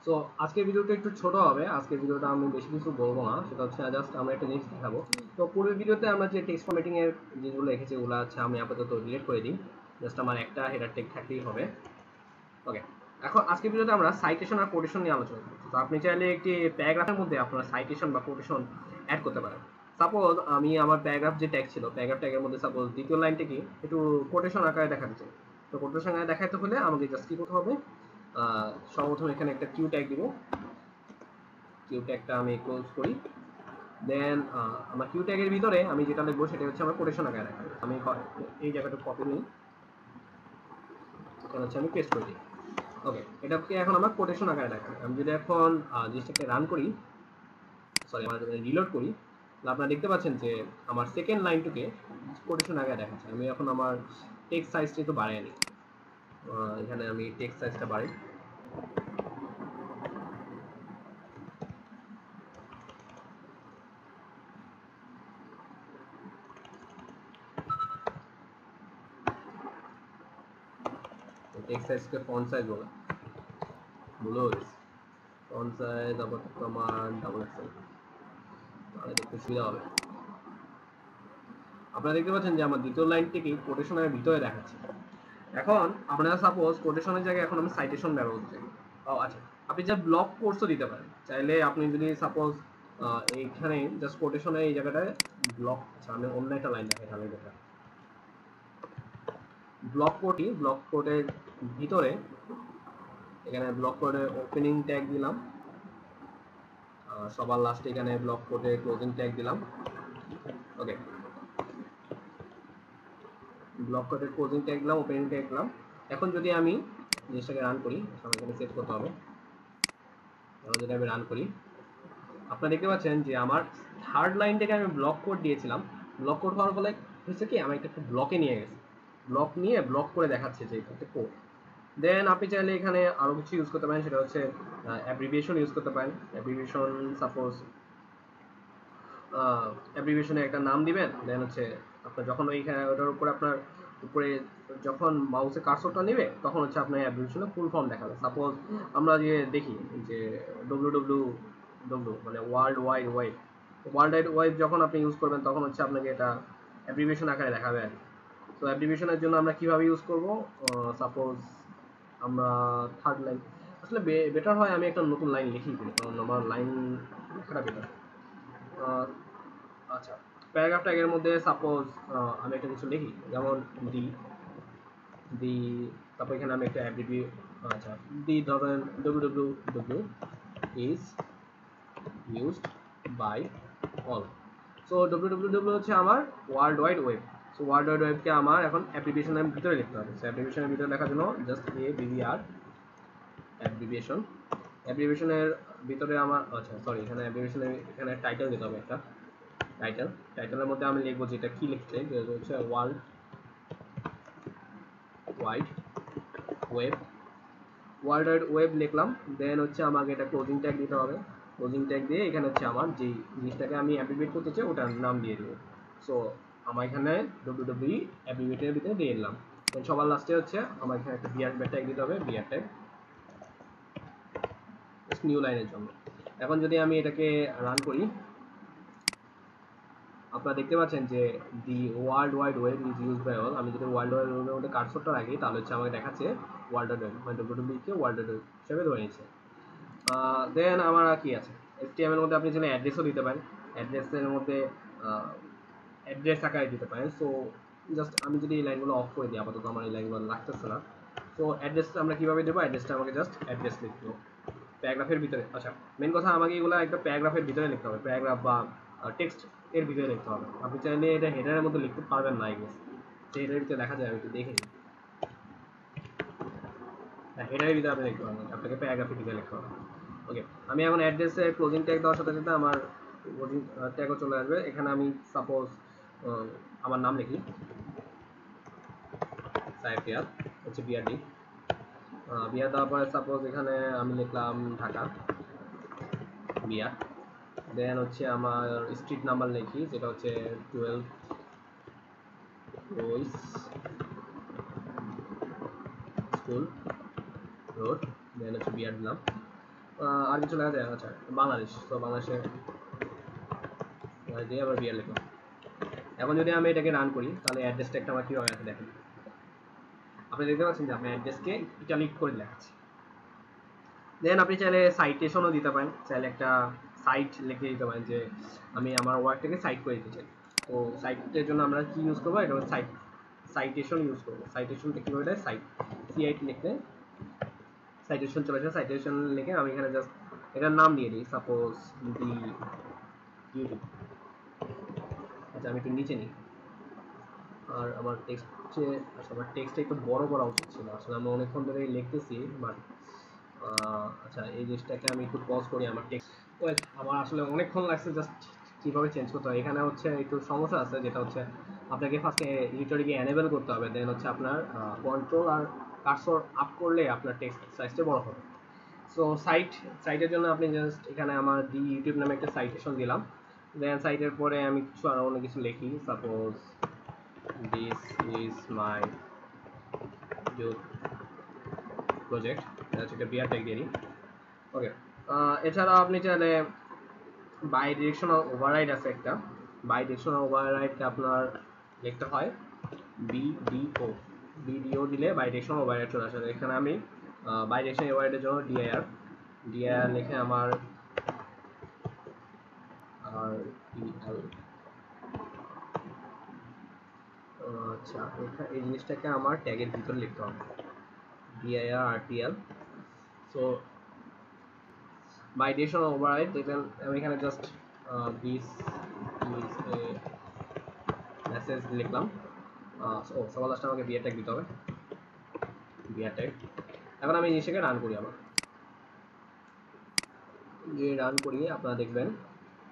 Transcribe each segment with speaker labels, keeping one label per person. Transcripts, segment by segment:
Speaker 1: So আজকের ভিডিওটা একটু ছোট হবে। আজকের ভিডিওটা আমি বেশি কিছু বলবো না, সেটা হচ্ছে জাস্ট আমরা একটা জিনিস দেখাবো। তো পূর্বের ভিডিওতে আমরা যে টেক্সট ফরম্যাটিং এর যেগুলো লিখেছি ওগুলো আছে আমি আপাতত ডিলিট করে দিই। জাস্ট আমার একটা হেডার টেগ থাকলেই হবে। ওকে, এখন আজকের ভিডিওতে আমরা সাইটেশন আর কোটেশন নিয়ে আলোচনা করব। তো আপনি চাইলে একটি প্যারাগ্রাফের মধ্যে আপনার সাইটেশন বা কোটেশন অ্যাড করতে পারেন। সাপোজ আমি আমার প্যারাগ্রাফ যে ট্যাগ ছিল, প্যারাগ্রাফ ট্যাগের মধ্যে সাপোজ দ্বিতীয় লাইনটা কি একটু কোটেশন আকারে দেখাতে চাই। তো কোটেশন আকারে দেখাতে হলে আমাকে জাস্ট কি করতে হবে, সর্বপ্রথম এখানে একটা কিউ ট্যাগ দিব। কিউ ট্যাগটা আমি ক্লোজ করি। দেন আমার কিউ ট্যাগের ভিতরে আমি যেটা লিখবো সেটা হচ্ছে আমার কোটেশন আকারে দেখাবো। আমি এই জায়গাটা কপি নিই, এখানে হচ্ছে আমি পেস্ট করে দিই। ওকে, এটাকে এখন আমার কোটেশন আকারে দেখাবে। আমি যদি এখন জিনিসটাকে রান করি, সরি আমরা যদি রিলোড করি, তাহলে আপনারা দেখতে পাচ্ছেন যে আমার সেকেন্ড লাইনটুকে কোটেশন আকারে দেখাচ্ছে। আমি এখন আমার টেক্সট সাইজটা একটু বাড়িয়ে নিই। এখানে আমি টেক্সট সাইজটা বাড়াই। টেক্সট সাইজকে ফন্ট সাইজ বলে ভুলেও গেছি। ফন্ট সাইজ আপাতত আমার ডাবল এক্সেল, তাহলে দেখতে সুবিধা হবে। আপনারা দেখতে পাচ্ছেন যে আমার দ্বিতীয় লাইনটিকে কোটেশনের ভিতরে দেখাচ্ছে। এখন আপনারা সাপোজ কোটেশনের জায়গায় এখন আমি সাইটেশন ব্যবহার করতে চাই। ও আচ্ছা, আপনি যা ব্লক কোর্সও দিতে পারেন চাইলে। আপনি যদি সাপোজ এইখানে জাস্ট কোটেশনে এই জায়গাটায় ব্লক, আচ্ছা আমি অন্য একটা লাইন দেখাই তাহলে দেখা। ব্লক কোডই, ব্লক কোডের ভিতরে এখানে ব্লক কোডের ওপেনিং ট্যাগ দিলাম, সবার লাস্টে এখানে ব্লক কোডের ক্লোজিং ট্যাগ দিলাম। ওকে, ব্লক কোডের ক্লোজিং ট্যাগ দিলাম, ওপেনিং ট্যাগ দিলাম। এখন যদি আমি জিনিসটাকে রান করি, আমাকে এখানে সেট করতে হবে। এখন যদি আমি রান করি, আপনারা দেখতে পাচ্ছেন যে আমার থার্ড লাইন থেকে আমি ব্লক কোড দিয়েছিলাম। ব্লক কোড হওয়ার ফলে হচ্ছে কি আমি একটা ব্লকে নিয়ে গেছি, ব্লক নিয়ে ব্লক করে দেখাচ্ছে যে একটা কোড। দেন আপনি চাইলে এখানে আরও কিছু ইউজ করতে পারেন, সেটা হচ্ছে অ্যাব্রিভিয়েশন ইউজ করতে পারেন। অ্যাব্রিভিয়েশন সাপোজ অ্যাব্রিভিয়েশনে একটা নাম দিবেন। দেন হচ্ছে আপনার যখন ওইখানে ওটার উপরে আপনার উপরে যখন মাউসে কার্সরটা নেবে তখন হচ্ছে আপনার অ্যাব্রিভিয়েশনের ফুল ফর্ম দেখাবে। সাপোজ আমরা যে দেখি যে ডব্লিউ মানে world wide web, world wide web যখন আপনি ইউজ করবেন তখন হচ্ছে আপনাকে এটা অ্যাব্রিভিয়েশন আকারে দেখাবে আর কি। তো অ্যাব্রিভিয়েশনের জন্য আমরা কীভাবে ইউজ করব, সাপোজ আমরা থার্ড লাইন, আসলে বেটার হয় আমি একটা নতুন লাইন লিখি, কারণ আমার লাইন লেখাটা বেটার। আচ্ছা, প্যারাগ্রাফ ট্যাগের মধ্যে সাপোজ আমি একটা কিছু লিখি, যেমন দি দি তারপর এখানে আমি একটা অ্যাব্রিভি, আচ্ছা দি ধরেন www is used by all. So www হচ্ছে আমার world wide web. So world wide ওয়েবকে আমার এখন অ্যাপ্লিকেশনের ভিতরে লিখতে হবে। সো অ্যাপ্লিকেশনের ভিতরে লেখার জন্য জাস্ট ABBR অ্যাপ্লিকেশন। অ্যাপ্লিকেশনের ভিতরে আমার, আচ্ছা সরি, এখানে অ্যাপ্লিকেশনের এখানে টাইটেল দিতে হবে একটা টাইটেল। টাইটেলের মধ্যে আমি লিখবো যেটা কি লিখতে, যেটা হচ্ছে world wide web. World wide web লিখলাম। দেন হচ্ছে আমাকে এটা ক্লোজিং ট্যাগ দিতে হবে। ক্লোজিং ট্যাগ দিয়ে এখানে হচ্ছে আমার যে জিনিসটাকে আমি অ্যাপ্লিকেট করতে চাই ওটার নাম দিয়ে দেবো। সো আমার এখানে www অ্যাপ্লিকেটের ভিতরে দিয়ে দিলাম। সবার লাস্টে হচ্ছে আমার এখানে একটা বিআর ট্যাগ দিতে হবে, বিআর ট্যাগ নিউ লাইনের জন্য। এখন যদি আমি এটাকে রান করি, আপনারা দেখতে পাচ্ছেন যে the world wide web is use by all. আমি যদি ওয়ার্ল্ড ওয়াইড ওয়েবের মধ্যে কার্সরটা রাখি তাহলে হচ্ছে আমাকে দেখাচ্ছে ওয়ার্ল্ড ওয়াইড ওয়েব, মানে ডব্লিউডব্লিউকে ওয়ার্ল্ড ওয়াইড ওয়েব হিসেবে ধরে নিচ্ছে। দেন আমার কি আছে, HTML এর মধ্যে আপনি চাইলে অ্যাড্রেসও দিতে পারেন। অ্যাড্রেসের মধ্যে অ্যাড্রেস আকারে দিতে পারেন। সো জাস্ট আমি যদি এই লাইনগুলো অফ করে দিই, আপাতত আমার এই লাইনগুলো লাগতেছে না। সো অ্যাড্রেস আমরা কীভাবে দেবো, অ্যাড্রেসটা আমাকে জাস্ট অ্যাড্রেস লিখতে হবে প্যারাগ্রাফের ভিতরে। আচ্ছা, মেন কথা আমাকে এগুলো একটা প্যারাগ্রাফের ভিতরে লিখতে হবে, প্যারাগ্রাফ বা টেক্সট এর ভিতরে লিখতে হবে। আপনি চাইলে এটা হেডারের মধ্যে লিখতে পারবেন না, এগুলো যে হেডারের ভিতরে দেখা যায় আমি একটু দেখে নিই। হ্যাঁ, হেডারের ভিতরে আপনি লিখতে পারবেন, আপনাকে প্যারাগ্রাফের ভিতরে লিখতে হবে। ওকে, আমি এখন অ্যাড্রেসের ক্লোজিং ট্যাগ দেওয়ার সাথে সাথে আমার ক্লোজিং ট্যাগও চলে আসবে। এখানে আমি সাপোজ আমার নাম লিখি সাইফিয়ার, হচ্ছে বিআরডি। বিআর দেওয়ার পরে সাপোজ এখানে আমি লিখলাম ঢাকা বিআর। দেন হচ্ছে আমার স্ট্রিট নাম্বার লিখি, যেটা হচ্ছে 12 রোজ স্কুল রোড। দেন হচ্ছে বিআর দিলাম। আর কিছু লেখা যায়? আচ্ছা, বাংলাদেশ, তো বাংলাদেশে দিয়ে আবার বিয়ার লিখলাম। এখন যদি আমি এটাকে রান করি তাহলে অ্যাড্রেস ট্যাগটা আমার কীভাবে আছে দেখেন। আপনি দেখতে পাচ্ছেন যে আপনি অ্যাড্রেসকে ইটালিক করে লেখাচ্ছে। দেন আপনি চাইলে সাইটেশনও দিতে পারেন, চাইলে একটা সাইট লিখে দিতে পারেন যে আমি আমার ওয়ার্কটাকে সাইট করে দিতে চাই। তো সাইটের জন্য আমরা কি ইউজ করবো, এটা হচ্ছে সাইটেশন ইউজ করবো। সাইটেশনটা কীভাবে দেয়, সিআইটি লিখলে সাইটেশন চলে আসে। সাইটেশন লিখে আমি এখানে জাস্ট এটার নাম দিয়ে দিই, সাপোজ দি ইউটিউব। আচ্ছা, আমি একটু নিচে নিই। আর আমার টেক্সটে, আচ্ছা আমার টেক্সটটা একটু বড় করা উচিত ছিল, আসলে আমি অনেকক্ষণ ধরে লিখতেছি। বাট আচ্ছা, এই জিনিসটাকে আমি একটু পজ করি। আমার টেক্সট আমার আসলে অনেকক্ষণ লাগছে জাস্ট কীভাবে চেঞ্জ করতে হয়। এখানে হচ্ছে একটু সমস্যা আছে, যেটা হচ্ছে আপনাকে ফার্স্টে এডিটরে গিয়ে এনেবল করতে হবে, দেন হচ্ছে আপনার কন্ট্রোল আর কার্সর আপ করলে আপনার টেক্সট সাইজটা বড় হবে। সো সাইটের জন্য আপনি জাস্ট এখানে আমার দি ইউটিউব নামে একটা সাইটেশন দিলাম। দেন সাইটের পরে আমি কিছু আর অন্য কিছু লিখি, suppose this is my youth project, একটা বিয়ার ট্যাগ দিয়ে দিই। ওকে, এছাড়া আপনি চাইলে বাই ডিরেকশনাল ওভাররাইড আছে একটা। বাই ডিরেকশনাল ওভাররাইডকে আপনার লিখতে হয় বিডিও। বিডিও দিলে বাই ডিরেকশনাল ওভাররাইড চলে আসে। এখানে আমি বাই ডিরেকশনাল ওভাররাইডের জন্য ডিআইআর লিখে আমার আর ইএল। আচ্ছা, এই জিনিসটাকে আমার ট্যাগের ভিতরে লিখতে হবে, DIR RTL. So bidirectional override দেখবেন আমি এখানে just this is a message লিখলাম। সবার লাস্টে আমাকে বিয়ার ট্যাগ দিতে হবে, বিয়ার ট্যাগ। এখন আমি জিনিসটাকে রান করি। আবার যে রান করি আপনারা দেখবেন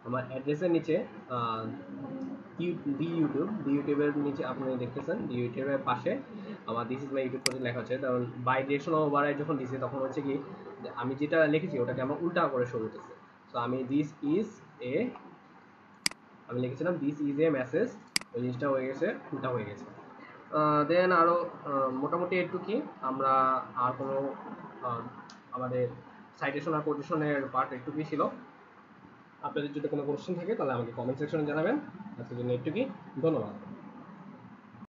Speaker 1: আমার অ্যাড্রেসের নিচে দি ইউটিউবের নিচে আপনি দেখতেছেন দি ইউটিউবের পাশে আমার this is my YouTube project লেখা হচ্ছে। কারণ বাই ডিরেকশনাল ওভাররাইড যখন দিছি তখন হচ্ছে কি আমি যেটা লিখেছি ওটাকে আমার উল্টা করে শো করতেছে। তো আমি লিখেছিলাম দিস ইজ এ মেসেজ, ওই জিনিসটা হয়ে গেছে উল্টা হয়ে গেছে। দেন আরও মোটামুটি একটু কি আমরা আর কোনো আমাদের সাইটেশন আর কোটেশনের পার্ট একটুকুই ছিল। আপনাদের যদি কোনো কোশ্চেন থাকে তাহলে আমাকে কমেন্ট সেকশনে জানাবেন। আজকের জন্য একটুকুই, ধন্যবাদ।